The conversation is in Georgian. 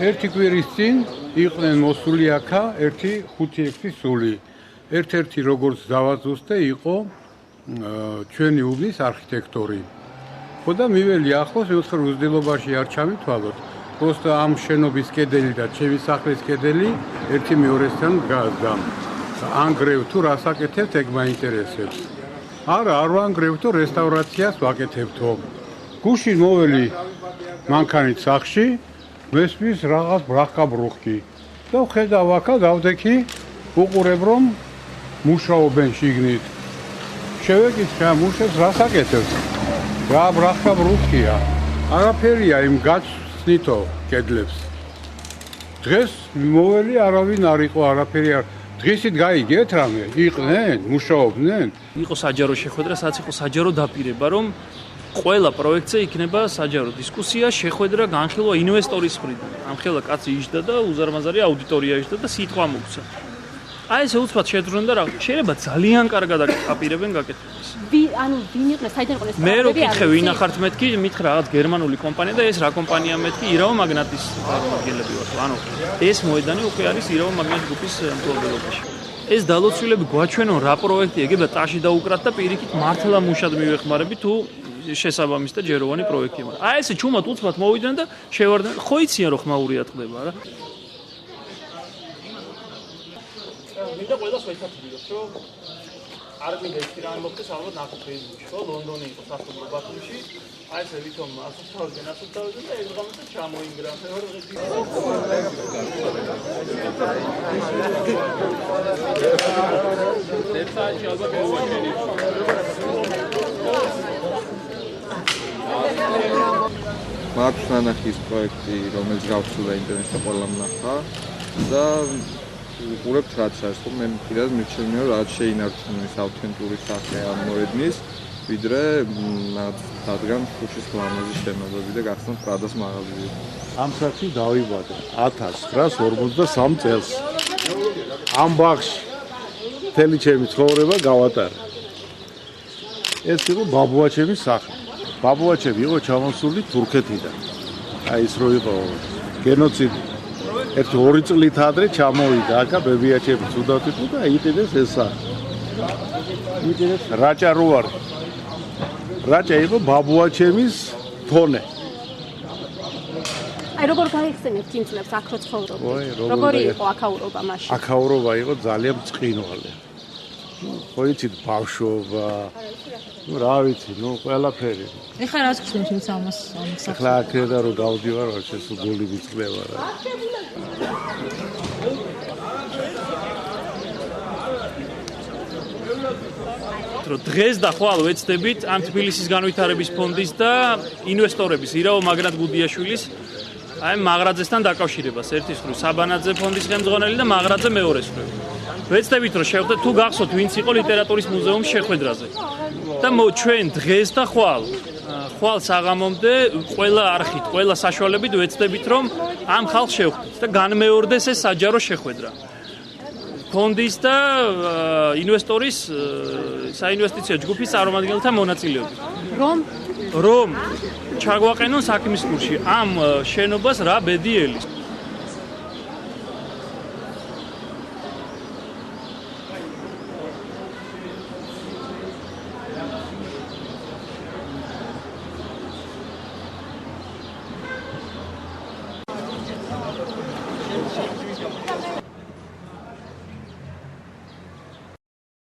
ერთი კვირის წინ იყვნენ მოსული აქა 1-5-6 სული. ერთ-ერთი როგორც დავაძუსტე იყო ჩვენი უბნის არქიტექტორი. ხო და მიველი ახლოს, ვიწყარ უძილობაში არ ჩამითვალოთ. просто ამ შენობის კედელი და ჩემი სახლის კედელი ერთი მეორესთან დგას. ანგრევ თუ რას აკეთებთ, ეგ მაინტერესებს. არა, არ ვანგრევ თუ რესტავრაციას ვაკეთებთო. გუშინ მოველი მანქანით სახში, მესმის რაღაც ბრახკაბრუხკი. და ვხედავ აქა დავდექი, უყურებ რომ მუშაობენ შიგნით. შევეკითხე ამ მუშებს რას აკეთებთ? რა ბრახკაბრუხკია? არაფერია იმ გაცნითო კედლებს. დღეს მოველი არავინ არ იყო, არაფერი არ. დღისით გაიგეთ რამე? იყვნენ, მუშაობდნენ? იყო საჯარო შეხვედრა, სადაც იყო საჯარო დაპირება, რომ ყველა პროექტზე იქნება საჯარო დისკუსია, შეხვედრა, განხილვა ინვესტორის მხრიდან. ამხელა კაცი იჯდა და უზარმაზარი აუდიტორია იჯდა და სიტყვა მოგცა. აი ესე უცბად შეძრუნდა რა, შეიძლება ძალიან კარგად აპირებენ გაკეთებას. ანუ ვინ იყო, საიდან იყო ეს? მე რო კითხე ვინ ახართ მეთქი, მითხრა რაღაც გერმანული კომპანია და ეს რა კომპანია მეთქი, ირაო მაგნატის წარმომადგენლები ვართ. ანუ ეს მოედანი უკვე არის ირაო მაგნატ გრუპის მფლობელობაში. ეს დალოცვილები გვაჩვენონ რა პროექტი ეგება ტაში დაუკრათ და პირიქით მართლა მუშად მივეხმარები თუ შესაბამის და ჯეროვანი პროექტია. აი ესე ჩუმად უცბად მოვიდნენ და შევარდნენ, ხო იციან რომ ხმაურია ტყდება რა. მინდა ყველას ვეცადებინოთ, რომ არ მინდა ის რამე მოხდეს ალბათ ნახო ფეისბუქში, რომ ლონდონი იყო სასტუმრო ბათუმში, აი ესე ვითომ ასუფთავდნენ და ეს გამოსა ჩამოინგრა. ერთსაათში ალბათ მოვაჩენით. მაქვს ნანახის პროექტი, რომელიც გავსულა ინტერნეტზე ყველამ ნახა და უყურებთ რაც არის, ხო მე მფრიდად მირჩენია რომ რაც შეინარჩუნოს ავთენტური სახე ამ მოედნის, ვიდრე დადგან ხუშის ლამაზი შენობები და გახსნათ პრადას მაღაზიები. ამ საქმე დავიბადე 1953 წელს. ამ ბაღში მთელი ჩემი ცხოვრება გავატარე. ეს იყო ბაბუაჩემის სახლი. ბაბუაჩემი იყო ჩამოსული თურქეთიდან. აი ის რო იყო გენოციდი. 1-2 წლით ადრე ჩამოვიდა აქა ბებიაჩემი ცუდად იყო და იყიდეს ეს სახლი. იყიდეს რაჭა რო არ. რაჭა იყო ბაბუაჩემის თონე. აი როგორ გაიხსენებთ იმ წლებს აქ რო ცხოვრობდით? როგორი იყო აქაურობა მაშინ? აქაურობა იყო ძალიან წყინვალე. ხო იცით ბავშვობა. ну რა ვიცი, ну ყველაფერი. ეხლა რა გქონდათ იმის ამას? ეხლა აქედა რომ გავდივარ, ეს გული მიწდება რა. დღეს და ხვალ ვეცდებით ამ თბილისის განვითარების ფონდის და ინვესტორების ირაო მაგნატ გუდიაშვილის აი მაღრაძესთან დაკავშირებას. ერთის მხრივ საბანაძე ფონდის ხელმძღვანელი და მაღრაძე მეორეს მხრივ. ვეცდებით რომ შევხვდეთ თუ გახსოვთ ვინც იყო ლიტერატურის მუზეუმის შეხვედრაზე. და ჩვენ დღეს და ხვალ საღამომდე ყველა არხით, ყველა საშუალებით ვეცდებით რომ ამ ხალხს შევხვდეთ და განმეორდეს ეს საჯარო შეხვედრა. ფონდის და ინვესტორის საინვესტიციო ჯგუფის წარმომადგენელთა მონაწილეობით. რომ ჩაგვაყენონ საქმის კურსში ამ შენობას რა ბედი ელის.